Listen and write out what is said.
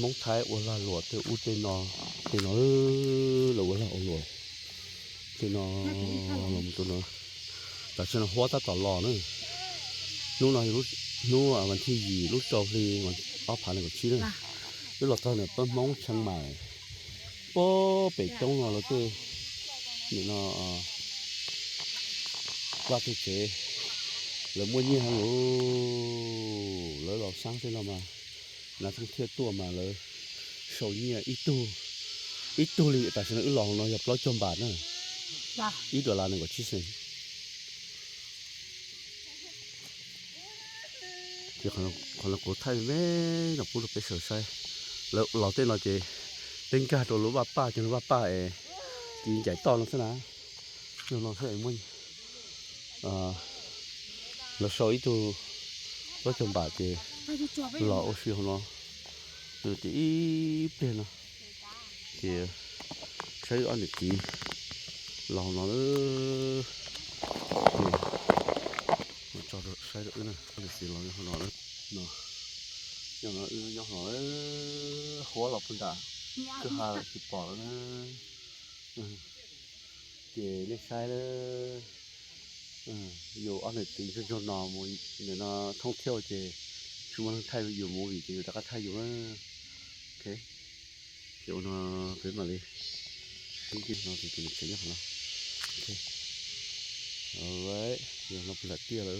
mong thái ô la lụa từ u tên nó là ô la ô lụa tên nó làm tụi nóแต่ฉันหัวตาต่อหล่อนึนู่นน่ะนู่นวันที่ยี่ลูกโจลีวันป้าผ่านเลยกับชี้เลยแล้วเราตอนเนี่ยป้ามองเชียงใหม่ป้อไปตรงเราตัวนี่เนาะว่าที่เจแล้วมั่วยี่ฮัลโหลแล้วเราสร้างเส้นเรามานักท่องเที่ยวตัวมาเลยโชว์เนี่ยอีตัวเลยแต่ฉันลองเนาะอย่าปล่อยจมบาทนะอีตัวละหนึ่งกับชี้เส้นที่คนละกูไทยแม่เราพูดไปเฉยใช่แล้วเราเต้นเราเจเป็นการตัวรู้ว่าป้าจนรู้ว่าป้ากินใหญ่ตอนนั้นซะนะเราเท่าไหร่มึงเราโชว์อีตัวก็จมบาทเจเราโอชิของเราตัวที่เปลี่ยนนะเจใช้อันนี้จีเราเนาะจอดใช้ด้วยนะอันนี้สีเราอย่างเราเลยเนาะอย่างเราอย่างเราหัวเราปุ่นด่าคือหาสิบปอแล้วนะเจเนี่ยใช้เลยอยู่อันนี้ตีจนนอนมวยเนี่ยนะท่องเที่ยวเจช่วงไทยอยู่มวยเจแต่ก็ไทยอยู่นะโอเคเดี๋ยวนะเป็นมาเลยจริงๆเราจะกินเสียงของเราโอเคalright เดี๋ยวเราเปิดเตี้ยเลย